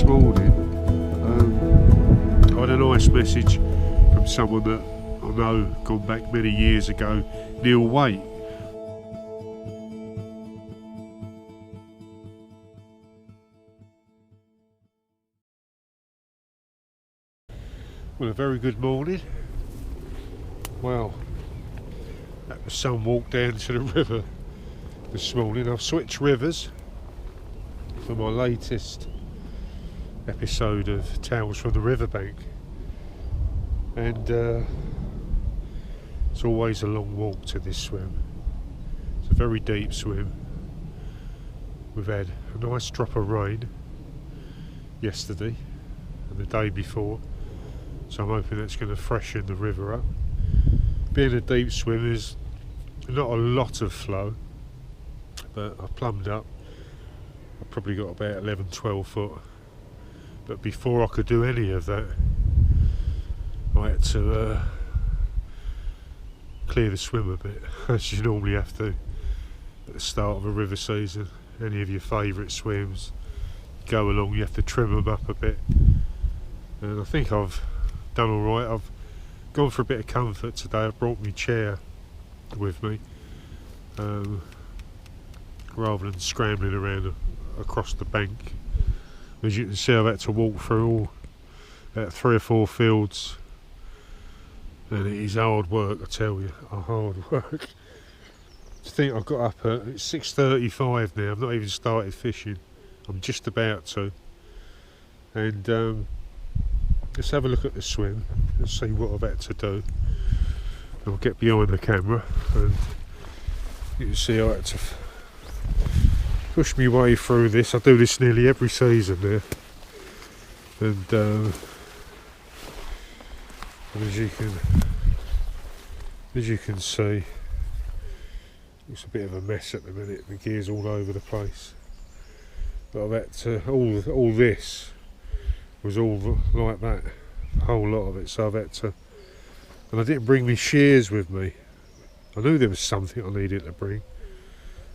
this morning. I had a nice message from someone that I know gone back many years ago, Neil Waite. Well, a very good morning. Well, that was some walk down to the river this morning. I've switched rivers for my latest episode of Tales from the Riverbank, and it's always a long walk to this swim. It's a very deep swim. We've had a nice drop of rain yesterday and the day before, so I'm hoping that's going to freshen the river up. Being a deep swim, there's not a lot of flow, but I plumbed up. I've probably got about 11-12 foot, but before I could do any of that, I had to clear the swim a bit, as you normally have to at the start of a river season. Any of your favourite swims go along, you have to trim them up a bit, and I think I've done alright. I've gone for a bit of comfort today. I've brought my chair with me, rather than scrambling around across the bank. As you can see, I've had to walk through about 3 or 4 fields, and it is hard work, I tell you, hard work. To think I've got up at, it's 6:35 now, I've not even started fishing. I'm just about to. And let's have a look at the swim and see what I've had to do. I'll get behind the camera and you can see I had to push my way through this. I do this nearly every season now, and as you can see, it's a bit of a mess at the minute. The gear's all over the place, but I've had to, all this was all like that, a whole lot of it, so I've had to, and I didn't bring my shears with me. I knew there was something I needed to bring,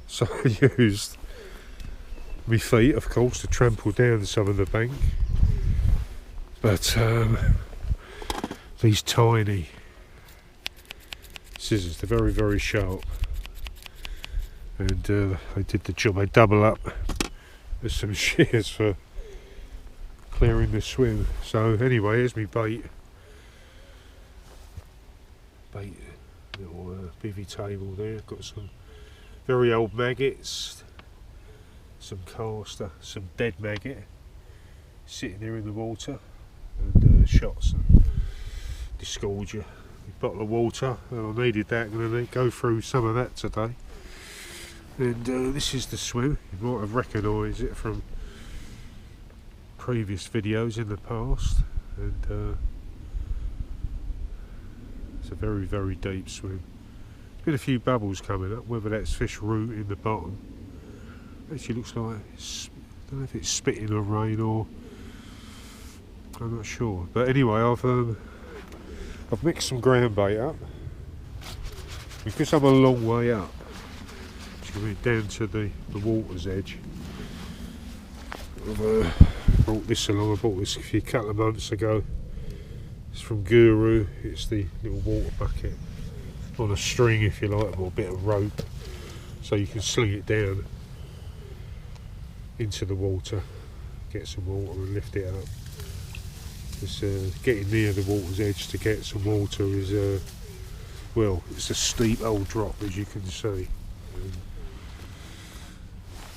so I used my feet, of course, to trample down some of the bank. But these tiny scissors, they're very, very sharp, and they did the job. They double up with some shears for clearing the swim. So anyway, here's my bait little bivvy table there. Got some very old maggots, some caster, some dead maggot sitting there in the water, and shots and disgorger. A bottle of water, I needed that. I'm going to go through some of that today. And this is the swim. You might have recognised it from previous videos in the past, and it's a very, very deep swim. There's been a few bubbles coming up, whether that's fish root in the bottom. Actually looks like, I don't know if it's spitting or rain, or I'm not sure. But anyway, I've mixed some groundbait up because I'm a long way up. Down to the water's edge. I've brought this along. I bought this a few couple of months ago. It's from Guru. It's the little water bucket on a string, if you like, or a bit of rope, so you can sling it down into the water, get some water and lift it up. It's, getting near the water's edge to get some water is, well, it's a steep old drop, as you can see.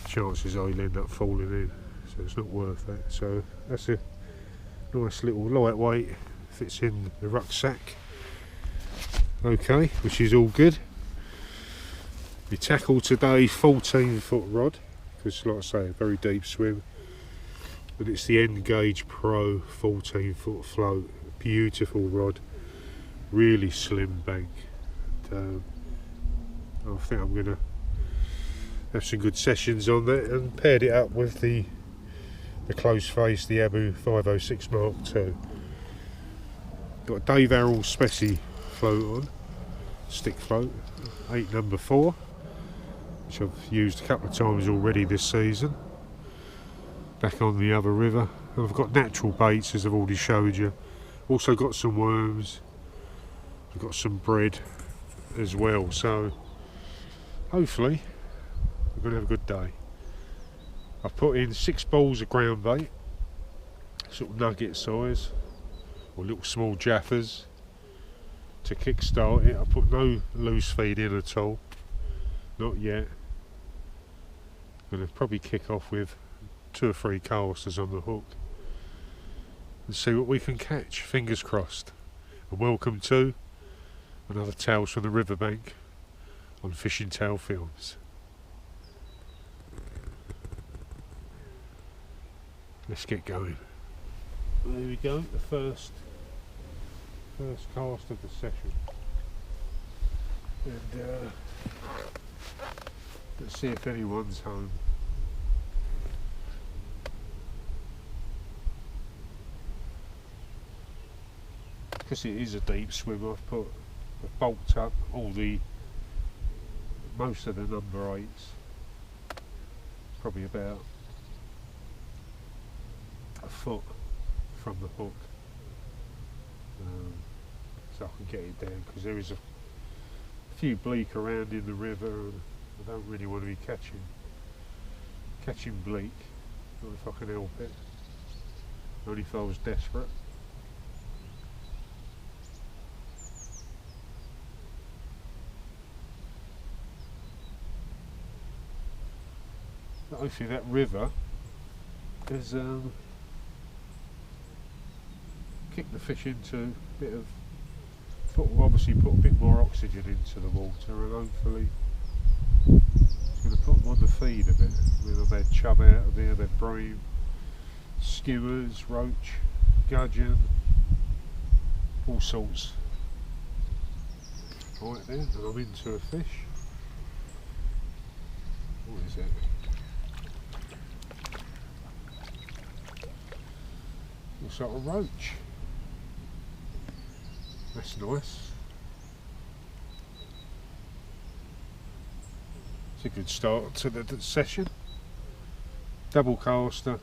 Chances are you'll end up falling in, so it's not worth that. So that's a nice little lightweight, fits in the rucksack okay, which is all good. The tackle today, 14-foot rod, because like I say, a very deep swim, but it's the End Gauge Pro 14-foot float. Beautiful rod, really slim bank. And, I think I'm going to have some good sessions on that, and paired it up with the close face, the Abu 506 Mark II. Got a Dave Arrell Speci float on, stick float, 8 number 4, which I've used a couple of times already this season. Back on the other river, And I've got natural baits, as I've already showed you. Also got some worms. I've got some bread as well. So hopefully we're going to have a good day. I've put in 6 balls of ground bait, sort of nugget size, or little small jaffers to kick start it. I put no loose feed in at all, not yet. I'm going to probably kick off with 2 or 3 casters on the hook and see what we can catch, fingers crossed. And welcome to another Tales from the Riverbank on Fishing Tail Films. Let's get going. There we go, the first cast of the session. And let's see if anyone's home. Because it is a deep swim, I've bulked up most of the number 8s. Probably about a foot from the hook, so I can get it down, because there is a few bleak around in the river and I don't really want to be catching bleak, not if I can help it, only if I was desperate. But hopefully that river has kicked the fish into a bit of, obviously put a bit more oxygen into the water, and hopefully it's going to put them on the feed a bit. I mean, I've had chub out of here, I've had bream, skimmers, roach, gudgeon, all sorts. Right then, and I'm into a fish. What is it? Looks like a roach. That's nice. It's a good start to the session. Double caster.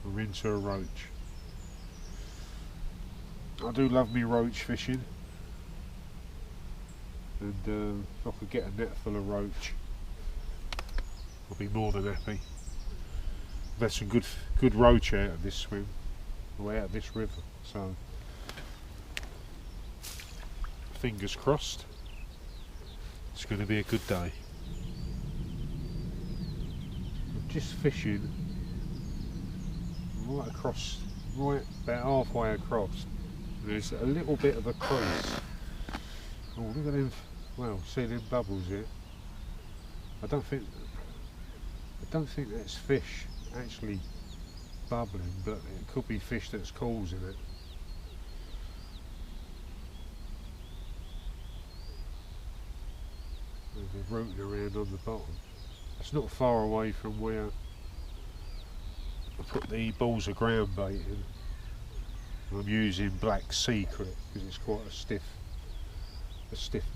We're into a roach. I do love me roach fishing, and if I could get a net full of roach, I'll be more than happy. I've had some good roach out of this swim, out of this river, so fingers crossed it's going to be a good day. I'm just fishing right about halfway across. There's a little bit of a crease. Oh, look at them, well, see them bubbles here. I don't think that's fish actually bubbling, but it could be fish that's causing it. They're rooting around on the bottom. It's not far away from where I put the balls of ground bait in. I'm using Black Secret because it's quite a stiff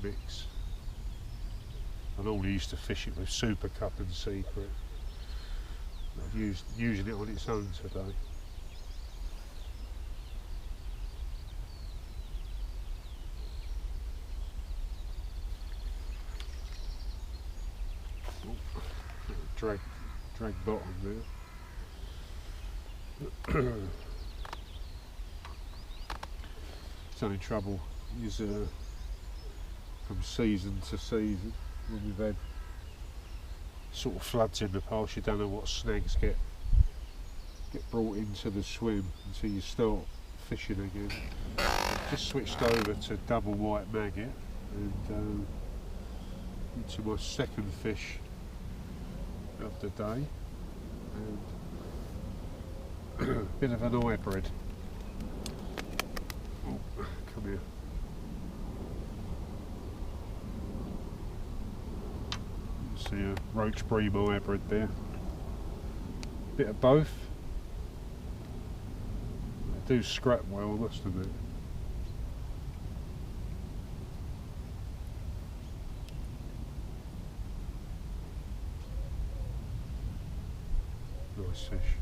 mix. I normally used to fish it with Super Cup and Secret. I've using it on its own today. Oh, drag bottom there. It's only trouble is from season to season, when we've had sort of floods in the past, you don't know what snags get brought into the swim until you start fishing again. I've just switched over to double white maggot and into my second fish of the day, and a bit of an hybrid. Oh, come here. See a roach bream hybrid there. Bit of both. They do scrap well, must admit. Nice fish.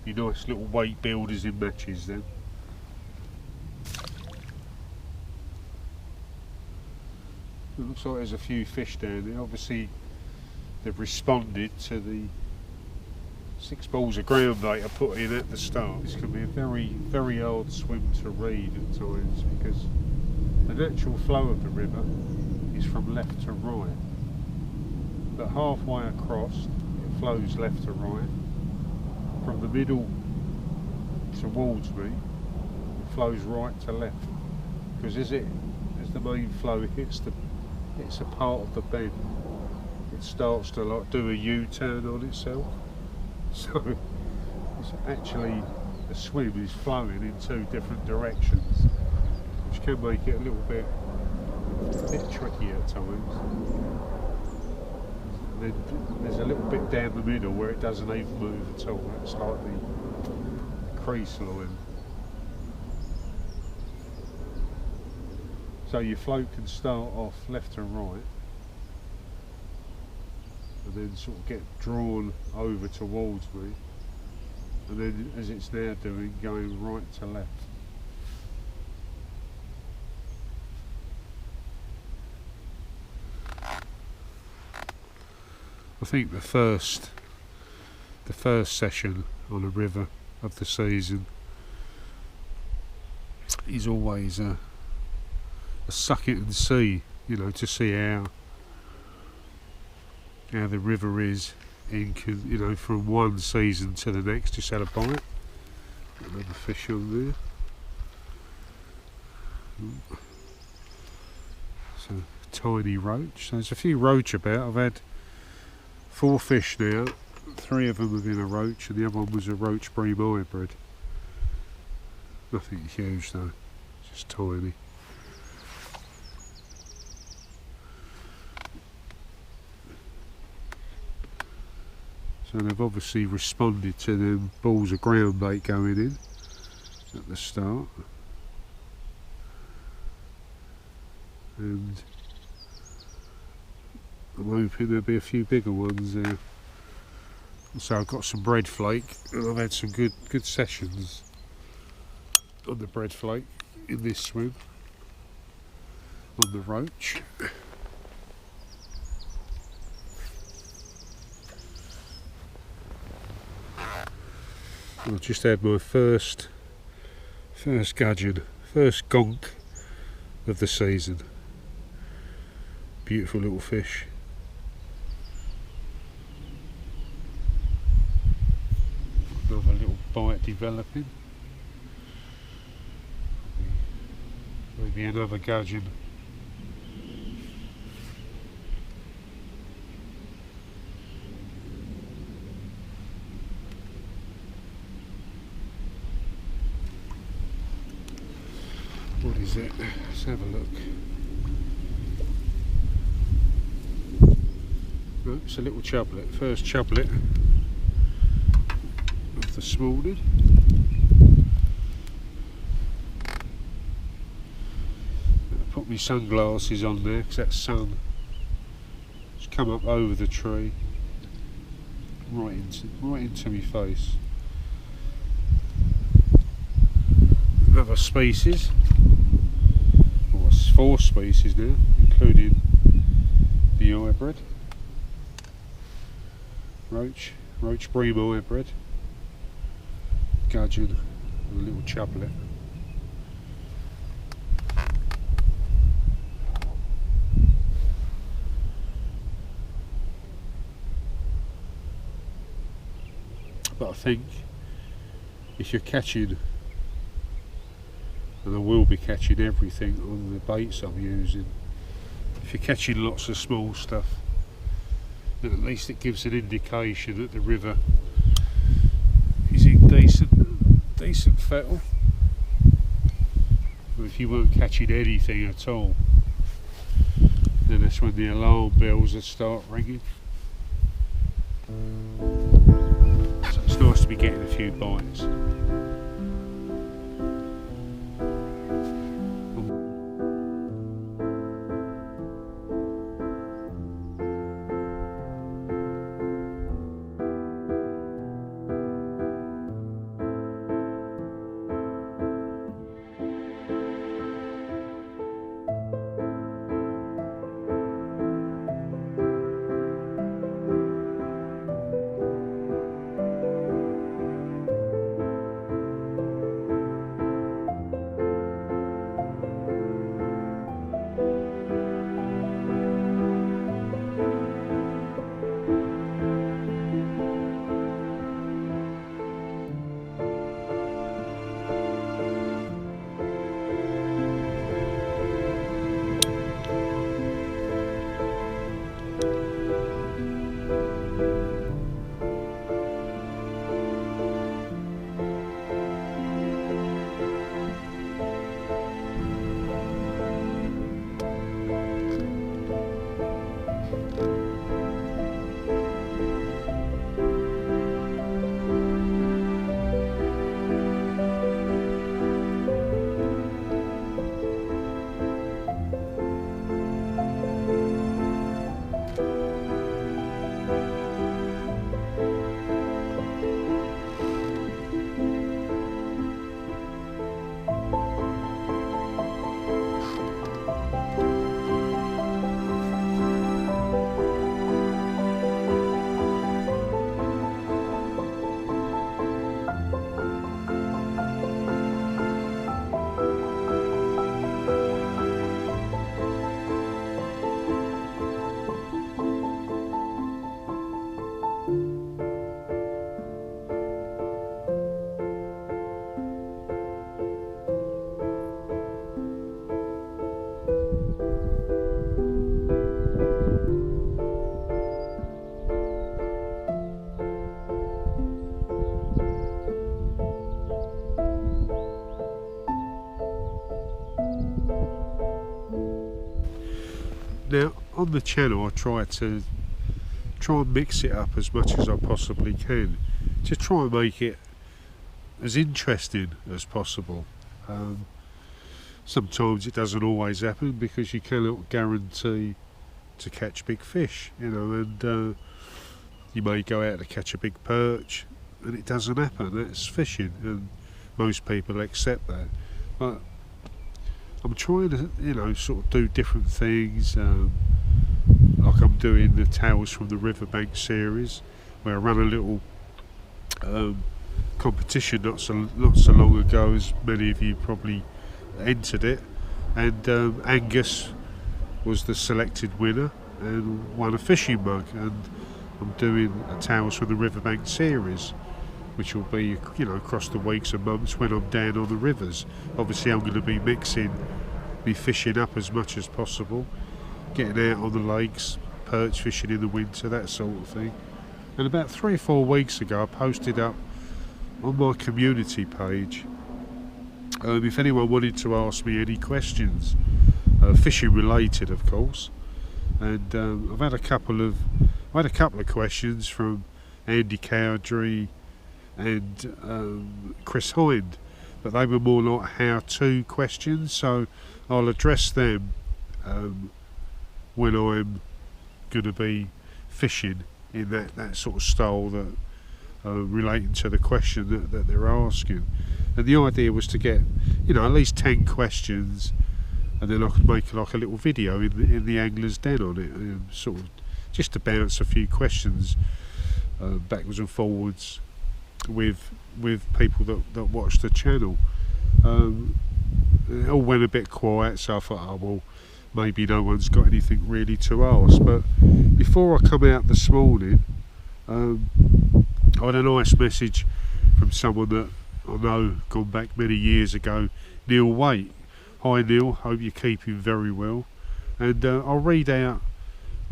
Your nice little weight builders in matches then. It looks like there's a few fish down there. Obviously they've responded to the 6 balls of groundbait I put in at the start. This can be a very, very hard swim to read at times because the natural flow of the river is from left to right. But halfway across it flows left to right. From the middle towards me it flows right to left. Because as the main flow hits a part of the bend, it starts to like do a U-turn on itself. So it's actually, the swim is flowing in 2 different directions, which can make it a little bit tricky at times. And then there's a little bit down the middle where it doesn't even move at all. That's like the crease line. So your float can start off left and right, and then sort of get drawn over towards me, and then as it's now doing, going right to left. I think the first session on a river of the season is always a suck it and see, you know, to see how the river is in, you know, from one season to the next. Just had a bite. Another fish on there. So tiny roach. So there's a few roach about. I've had 4 fish now. 3 of them have been a roach, and the other one was a roach bream hybrid. Nothing huge though, just tiny. So they've obviously responded to them balls of groundbait going in at the start, and I'm hoping there'll be a few bigger ones there. So I've got some bread flake, and I've had some good sessions on the bread flake in this swim on the roach. I've just had my first gudgeon, first gonk of the season. Beautiful little fish. Another little bite developing. Maybe another gudgeon. What is it? Let's have a look. Oh, it's a little chublet. First chublet of the morning. Put my sunglasses on there because that sun has come up over the tree right into my face. Another species, or 4 species now, including the hybrid. Roach bream hybrid, gudgeon, and a little chublet. But I think if you're catching, and I will be catching everything on the baits I'm using, if you're catching lots of small stuff, then at least it gives an indication that the river is in decent fettle. But if you weren't catching anything at all, then that's when the alarm bells will start ringing. So it's nice to be getting a few bites. Now on the channel I try and mix it up as much as I possibly can to try and make it as interesting as possible. Sometimes it doesn't always happen because you cannot guarantee to catch big fish, you know, and you may go out to catch a big perch and it doesn't happen. That's fishing, and most people accept that. But I'm trying to, you know, sort of do different things, like I'm doing the Tales from the Riverbank series, where I ran a little competition not so long ago, as many of you probably entered it, and Angus was the selected winner and won a fishing mug. And I'm doing a Tales from the Riverbank series, which will be, you know, across the weeks and months when I'm down on the rivers. Obviously I'm going to be be fishing up as much as possible, getting out on the lakes, perch fishing in the winter, that sort of thing. And about 3 or 4 weeks ago I posted up on my community page if anyone wanted to ask me any questions, fishing related of course. And I've had a couple of questions from Andy Cowdrey and Chris Hind, but they were more like how-to questions, so I'll address them when I'm going to be fishing in that sort of style, that relating to the question that they're asking. And the idea was to get, you know, at least 10 questions, and then I could make like a little video in the angler's den on it, sort of just to bounce a few questions backwards and forwards with people that watch the channel. It all went a bit quiet, so I thought, oh well, maybe no one's got anything really to ask. But before I come out this morning, I had a nice message from someone that I know, gone back many years ago, Neil Waite. Hi Neil, hope you're keeping very well. And I'll read out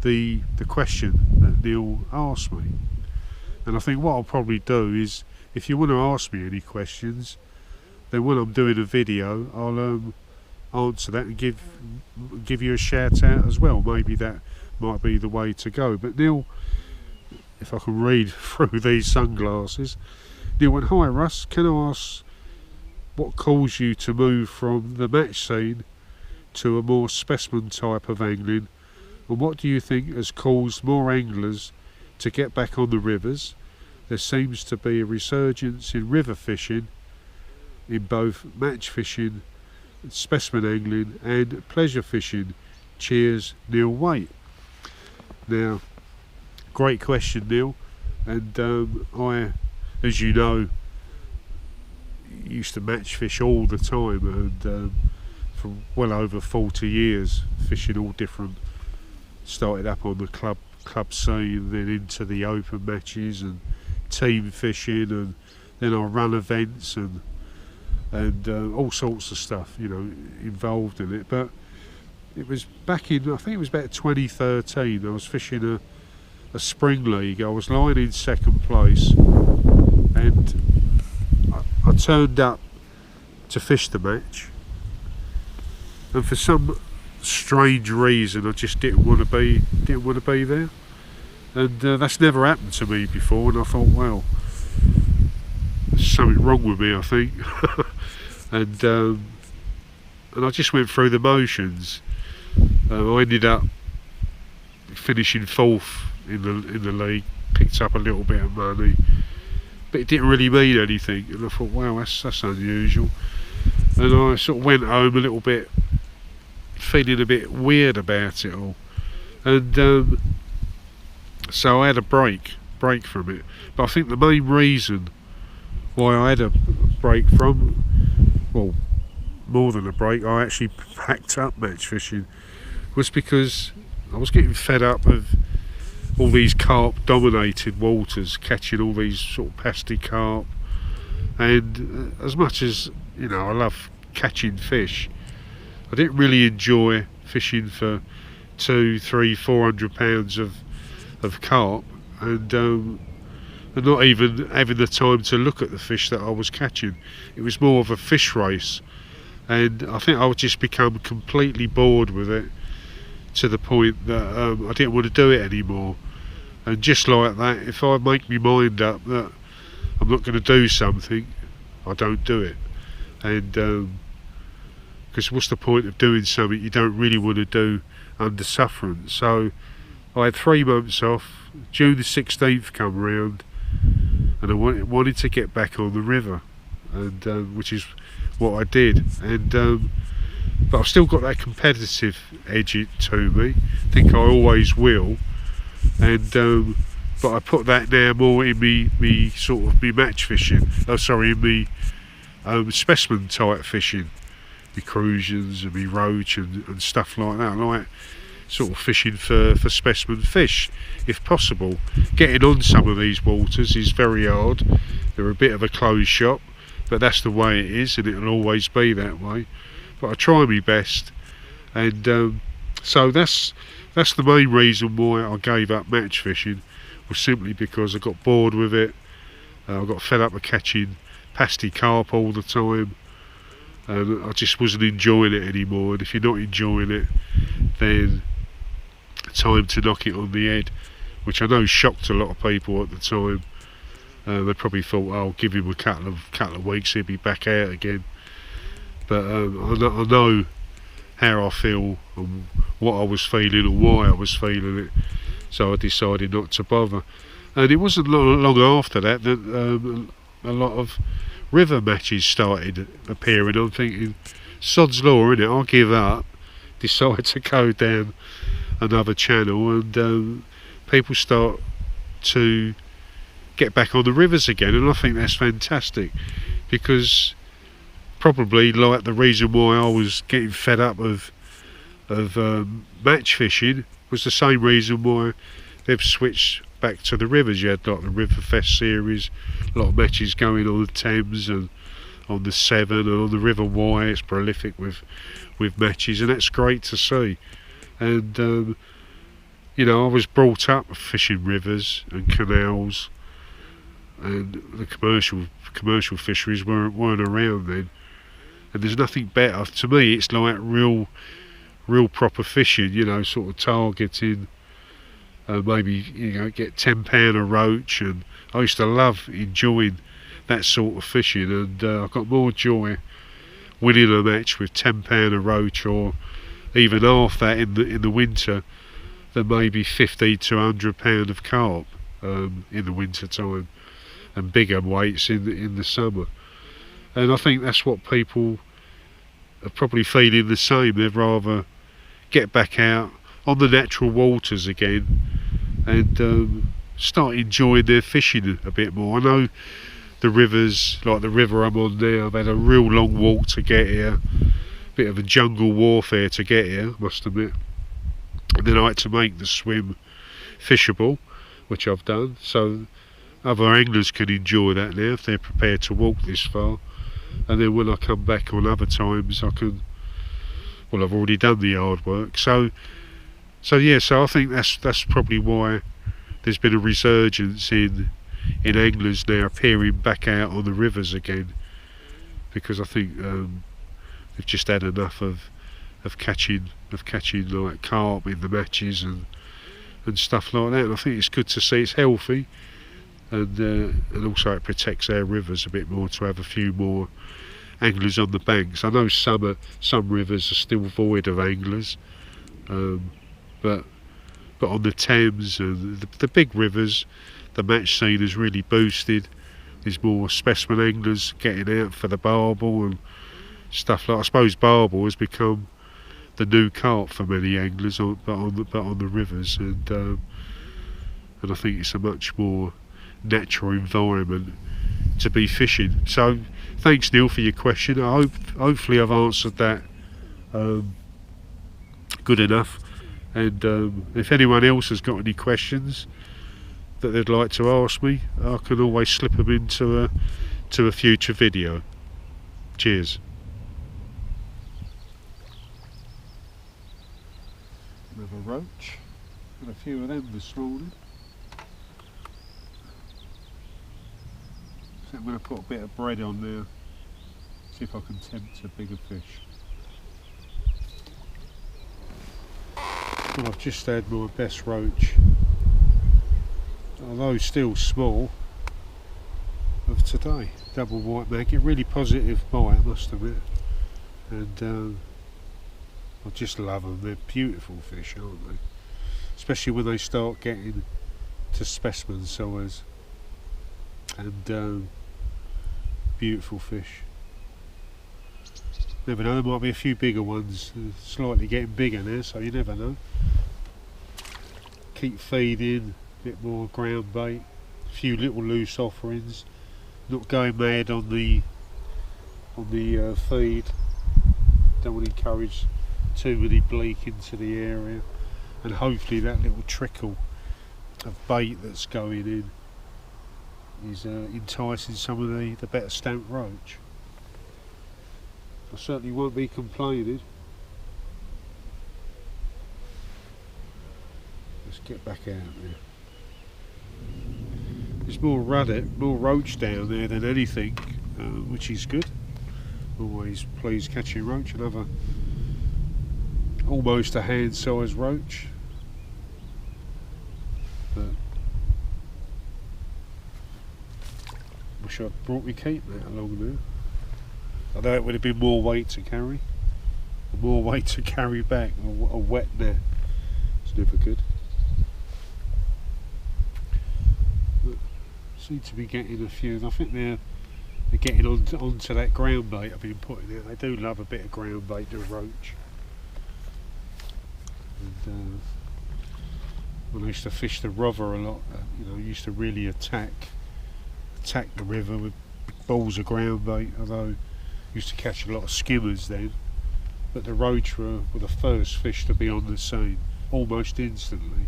the question that Neil asked me. And I think what I'll probably do is, if you want to ask me any questions, then when I'm doing a video I'll answer that and give you a shout out as well. Maybe that might be the way to go. But Neil, if I can read through these sunglasses, Neil went, hi Russ, can I ask what caused you to move from the match scene to a more specimen type of angling, and what do you think has caused more anglers to get back on the rivers? There seems to be a resurgence in river fishing, in both match fishing, specimen angling and pleasure fishing. Cheers, Neil Waite. Now, great question, Neil, and I, as you know, used to match fish all the time, and for well over 40 years fishing all different. Started up on the club scene, then into the open matches and team fishing, and then I run events and all sorts of stuff, you know, involved in it. But it was back in, I think it was about 2013, I was fishing a spring league. I was lying in second place, and I turned up to fish the match, and for some strange reason I just didn't want to be there, and that's never happened to me before. And I thought, well, there's something wrong with me, I think. and I just went through the motions. I ended up finishing fourth in the league, picked up a little bit of money, but it didn't really mean anything. And I thought, wow, that's unusual. And I sort of went home a little bit feeling a bit weird about it all, and so I had a break from it. But I think the main reason why I had a break from, well, more than a break, I actually packed up match fishing, was because I was getting fed up of all these carp dominated waters, catching all these sort of pasty carp. And as much as, you know, I love catching fish, I didn't really enjoy fishing for 200, 300, 400 pounds of carp, and not even having the time to look at the fish that I was catching. It was more of a fish race, and I think I would just become completely bored with it, to the point that I didn't want to do it anymore. And just like that, if I make my mind up that I'm not going to do something, I don't do it. And because what's the point of doing something you don't really want to do under sufferance? So I had 3 months off. June the 16th come round, and I wanted to get back on the river, and which is what I did. And but I've still got that competitive edge to me. I think I always will. And but I put that now more in me sort of me match fishing. Oh, sorry, in me specimen type fishing, me crusions and me roach and stuff like that. I like sort of fishing for specimen fish, if possible. Getting on some of these waters is very hard. They're a bit of a closed shop, but that's the way it is, and it'll always be that way. But I try my best, and so that's the main reason why I gave up match fishing, was simply because I got bored with it. I got fed up with catching pasty carp all the time, and I just wasn't enjoying it anymore. And if you're not enjoying it, then time to knock it on the head, which I know shocked a lot of people at the time. They probably thought, oh, give him a couple of weeks, he'll be back out again. But I know how I feel and what I was feeling and why I was feeling it, so I decided not to bother. And it wasn't long after that a lot of river matches started appearing. I'm thinking, sod's law, innit, I'll give up, decide to go down another channel, and people start to get back on the rivers again, and I think that's fantastic, because probably like the reason why I was getting fed up of match fishing was the same reason why they've switched back to the rivers. You had like the Riverfest series, a lot of matches going on the Thames and on the Severn and on the River Wye. It's prolific with matches, and that's great to see. And you know, I was brought up fishing rivers and canals, and the commercial fisheries weren't around then. And there's nothing better. To me, it's like real proper fishing, you know, sort of targeting, maybe, you know, get £10 a roach. And I used to love enjoying that sort of fishing, and I got more joy winning a match with £10 a roach, or even half that in the winter, than maybe £50 to £100 of carp in the winter time, and bigger weights in the summer. And I think that's what people are probably feeling the same. They'd rather get back out on the natural waters again and start enjoying their fishing a bit more. I know the rivers, like the river I'm on now, I've had a real long walk to get here, bit of a jungle warfare to get here, must admit. And then I had to make the swim fishable, which I've done, so other anglers can enjoy that now if they're prepared to walk this far. And then when I come back on other times, I can, well, I've already done the hard work. So yeah, so I think that's probably why there's been a resurgence in anglers now appearing back out on the rivers again, because I think they've just had enough of catching like carp in the matches and stuff like that. And I think it's good to see. It's healthy, and also it protects our rivers a bit more, to have a few more anglers on the banks. I know some rivers are still void of anglers, but on the Thames and the big rivers, the match scene has really boosted. There's more specimen anglers getting out for the barbel and stuff like. I suppose barbel has become the new carp for many anglers, but on the rivers, and I think it's a much more natural environment to be fishing. So thanks, Neil, for your question. Hopefully I've answered that good enough, and if anyone else has got any questions that they'd like to ask me, I can always slip them into a future video. Cheers. Another roach. Got a few of them this morning. So I'm going to put a bit of bread on there, see if I can tempt a bigger fish. Well, I've just had my best roach, although still small, of today. Double white maggot, really positive bite, I must admit. And I just love them. They're beautiful fish, aren't they? Especially when they start getting to specimen size. And beautiful fish. Never know, there might be a few bigger ones. They're slightly getting bigger now, so you never know. Keep feeding, a bit more ground bait, a few little loose offerings. Not going mad on the feed. Don't want to encourage too many bleak into the area, and hopefully that little trickle of bait that's going in is enticing some of the better stamped roach. I certainly won't be complaining. Let's get back out there. There's more roach down there than anything, which is good. Always pleased catching roach. Another almost a hand-sized roach. But wish I'd brought me keep that along there. Although it would have been more weight to carry. More weight to carry back. A wet net. It's never good. But seem to be getting a few. I think they're getting onto that ground bait I've been putting out. They do love a bit of ground bait, the roach. And when I used to fish the river a lot, you know, I used to really attack the river with balls of ground bait. Although I used to catch a lot of skimmers then, but the roach were the first fish to be on the scene almost instantly.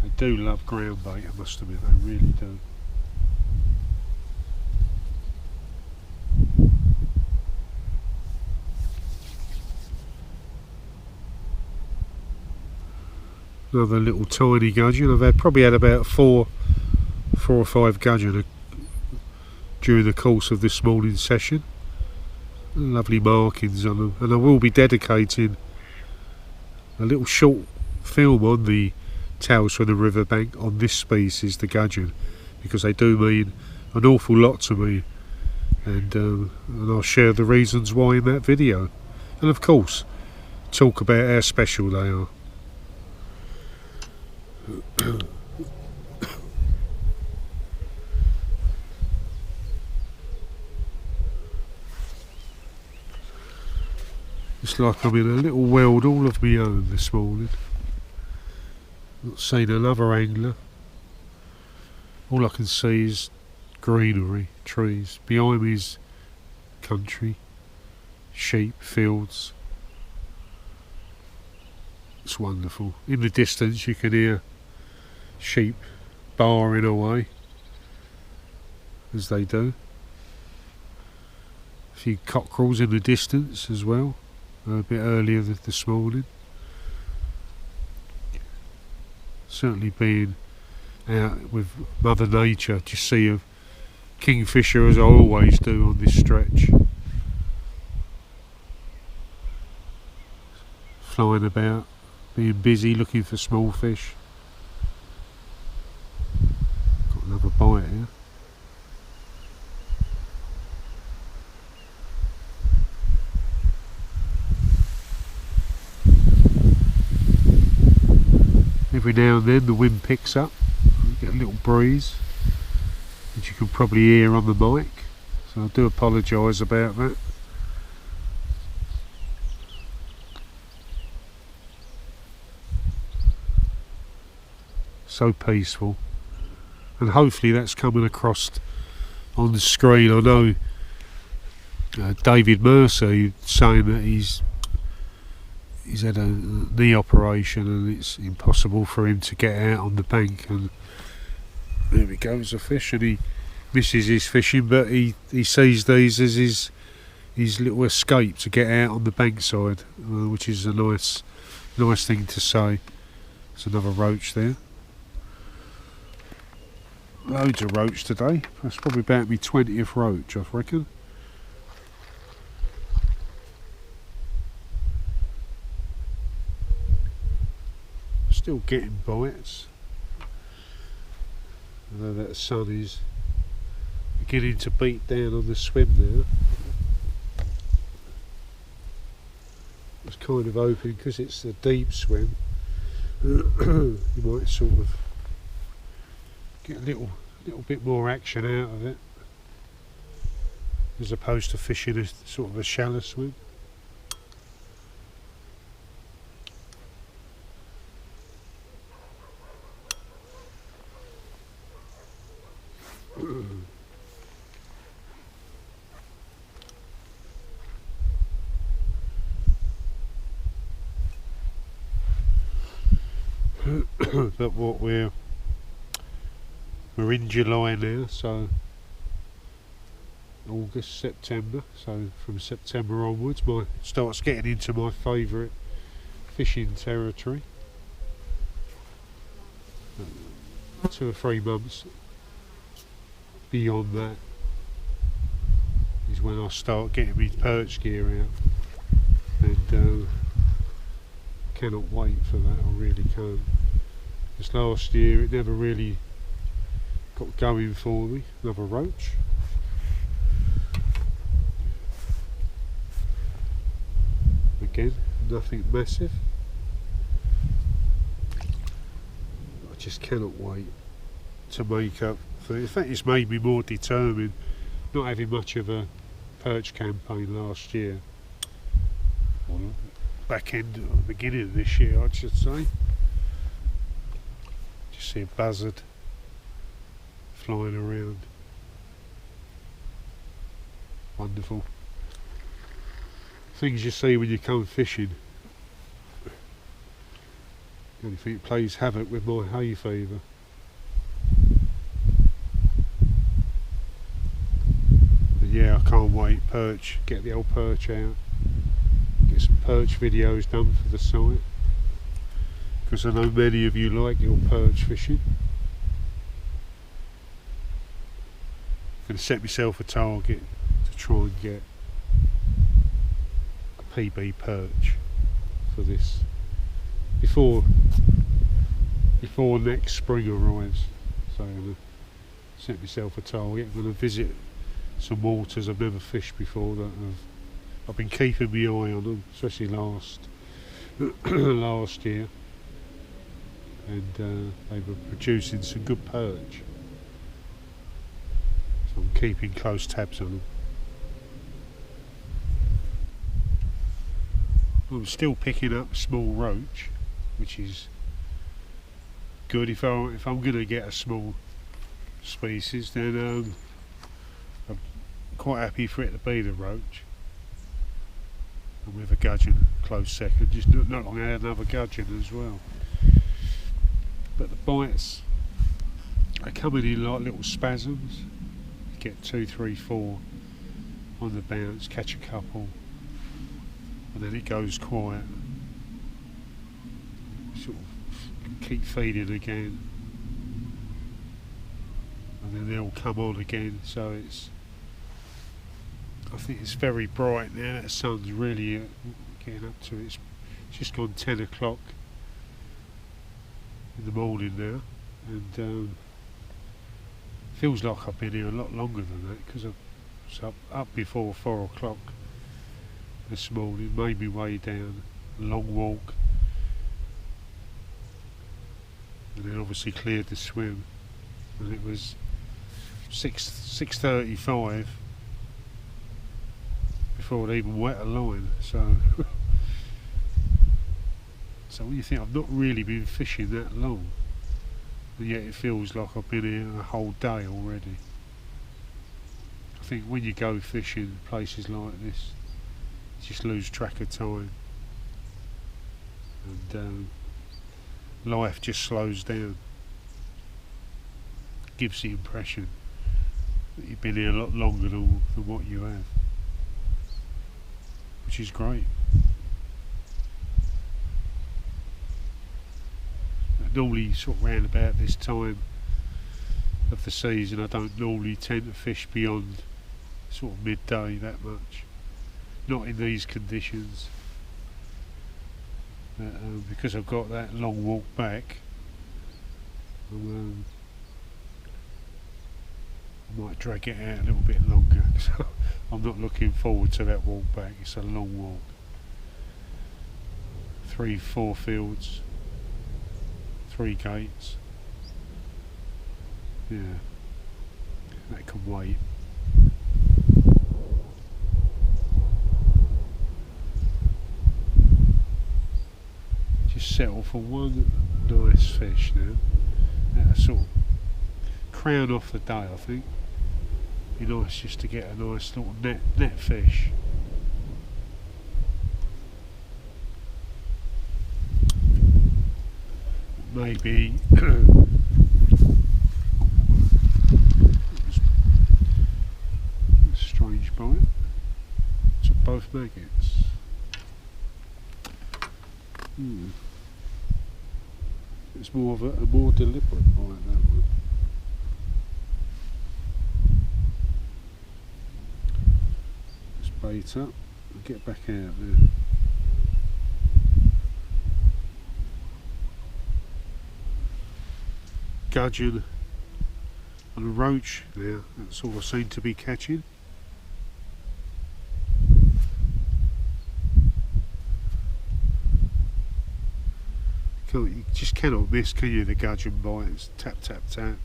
They do love ground bait, I must admit, they really do. Another little tiny gudgeon. I've probably had about four or five gudgeon during the course of this morning's session. Lovely markings on them, and I will be dedicating a little short film on the tails from the riverbank on this species, the gudgeon, because they do mean an awful lot to me, and I'll share the reasons why in that video, and of course talk about how special they are. It's like I'm in a little world all of my own this morning. Not seen another angler. All I can see is greenery, trees. Behind me is country, sheep, fields. It's wonderful. In the distance you can hear sheep baaing away, as they do. A few cockerels in the distance as well, a bit earlier this morning. Certainly being out with Mother Nature, just see a kingfisher as I always do on this stretch. Flying about, being busy looking for small fish. Got another bite here. Every now and then the wind picks up, you get a little breeze, which you can probably hear on the mic, so I do apologise about that. So peaceful, and hopefully that's coming across on the screen. I know David Mercer saying that he's had a knee operation and it's impossible for him to get out on the bank, and there he goes, a fish, and he misses his fishing, but he sees these as his little escape to get out on the bankside, which is a nice thing to say. There's another roach there. Loads of roach today. That's probably about my 20th roach, I reckon. Still getting bites, although that sun is beginning to beat down on the swim now. I was kind of hoping, because it's a deep swim, you might sort of get a little bit more action out of it, as opposed to fishing a sort of a shallow swim. But what we're in July now, so August, September, so from September onwards starts getting into my favourite fishing territory. 2 or 3 months beyond that is when I start getting my perch gear out, and cannot wait for that. I really can't. This last year it never really got going for me. Another roach. Again, nothing massive. I just cannot wait to make up for it. In fact, it's made me more determined, not having much of a perch campaign last year. Or back end, or beginning of this year, I should say. Just see a buzzard flying around. Wonderful. Things you see when you come fishing. The only thing that plays havoc with my hay fever. But yeah, I can't wait. Perch, get the old perch out. Get some perch videos done for the site, because I know many of you like your perch fishing. I'm going to set myself a target to try and get a PB perch for this before next spring arrives. So I'm going to set myself a target. I'm going to visit some waters I've never fished before that I've been keeping my eye on them, especially last year, and they were producing some good perch, so I'm keeping close tabs on them. I'm still picking up small roach, which is good. If I'm going to get a small species, then I'm quite happy for it to be the roach. And with a gudgeon close second, just not long I had another gudgeon as well. But the bites are coming in like little spasms. You get 2, 3, 4 on the bounce, catch a couple, and then it goes quiet. Sort of keep feeding again, and then they'll come on again. So I think it's very bright now. The sun's really getting up to it. It's just gone 10 o'clock in the morning now, and feels like I've been here a lot longer than that, because I was up before 4 o'clock this morning, made my way down, a long walk, and then obviously cleared the swim, and it was 6:35 before I'd even wet a line. So when you think I've not really been fishing that long, and yet it feels like I've been here a whole day already. I think when you go fishing places like this, you just lose track of time, and life just slows down. Gives the impression that you've been here a lot longer than what you have, which is great. Normally sort of round about this time of the season, I don't normally tend to fish beyond sort of midday that much, not in these conditions. because I've got that long walk back, I might drag it out a little bit longer. So I'm not looking forward to that walk back. It's a long walk. 3-4 fields, 3 gates. Yeah, that can wait. Just settle for one nice fish now. That'll sort of crown off the day, I think. Be nice just to get a nice little net fish. Maybe strange bite. So both maggots. It's more of a more deliberate bite, that one. Let's bait up and get back out there. Gudgeon and a roach there, that's all I seem to be catching. You just cannot miss, can you, the gudgeon bite? It's tap tap tap,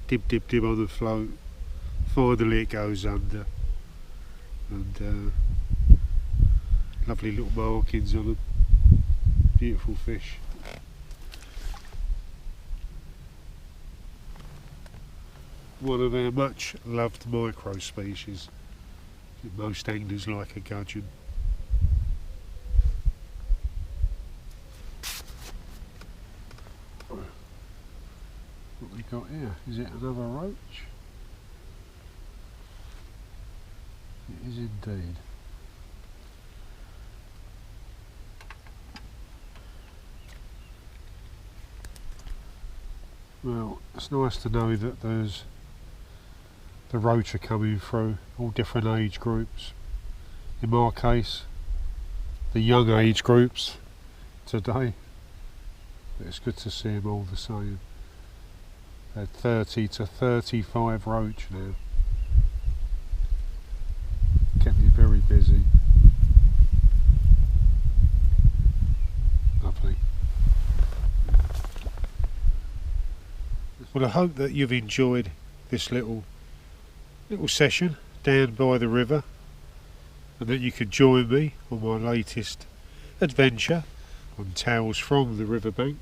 dib dib dib on the float, finally it goes under, and lovely little markings on them, beautiful fish. One of our much loved micro species. Most anglers like a gudgeon. What we got here? Is it another roach? It is indeed. Well, it's nice to know that there's the roach are coming through, all different age groups. In my case, the young age groups today. But it's good to see them all the same. Had 30 to 35 roach now. Kept me very busy. Lovely. Well, I hope that you've enjoyed this little session down by the river, and that you could join me on my latest adventure on tales from the riverbank.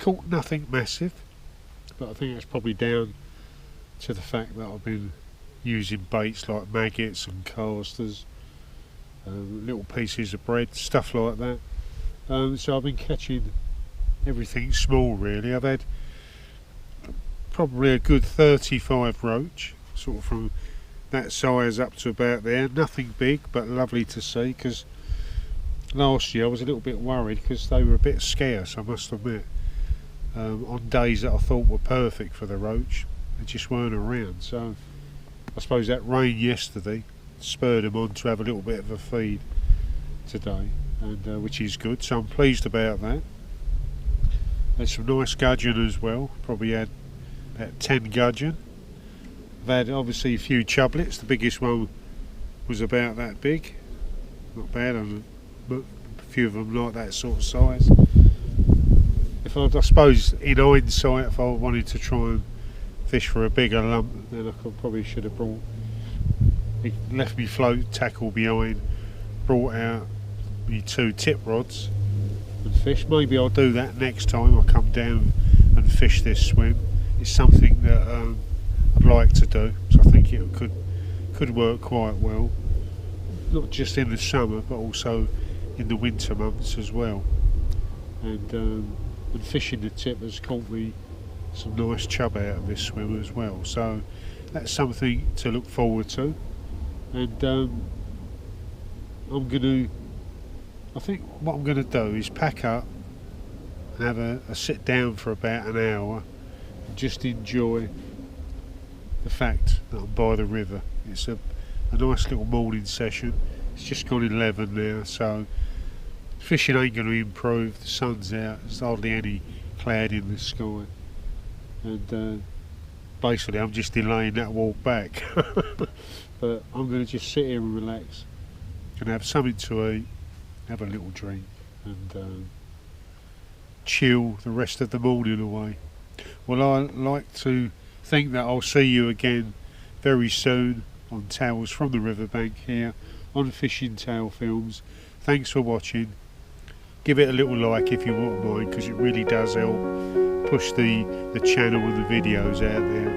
Caught nothing massive, but I think that's probably down to the fact that I've been using baits like maggots and casters, little pieces of bread, stuff like that. So I've been catching everything small really. I've had probably a good 35 roach, sort of from that size up to about there. Nothing big, but lovely to see, because last year I was a little bit worried because they were a bit scarce, I must admit. On days that I thought were perfect for the roach, they just weren't around. So I suppose that rain yesterday spurred them on to have a little bit of a feed today, and which is good, so I'm pleased about that. There's some nice gudgeon as well, probably had about 10 gudgeon. I've had obviously a few chublets. The biggest one was about that big, not bad, but a few of them like that sort of size. If I suppose in hindsight, if I wanted to try and fish for a bigger lump, then I probably should have left me float tackle behind, brought out me 2 tip rods and fish. Maybe I'll do that next time I come down and fish this swim. It's something that I'd like to do, so I think it could work quite well, not just in the summer but also in the winter months as well. And fishing the tip has caught me some nice chub out of this swim as well, so that's something to look forward to. And I think what I'm going to do is pack up and have a sit down for about an hour and just enjoy the fact that I'm by the river. It's a nice little morning session. It's just gone 11 now, so Fishing ain't going to improve. The sun's out. There's hardly any cloud in the sky, and basically I'm just delaying that walk back. But I'm going to just sit here and relax and have something to eat, have a little drink, and chill the rest of the morning away. Well, I like to think that I'll see you again very soon on Tales from the Riverbank here on Fishing Tale Films. Thanks for watching. Give it a little like if you wouldn't mind, because it really does help push the channel and the videos out there.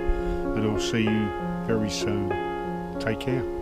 And I'll see you very soon. Take care.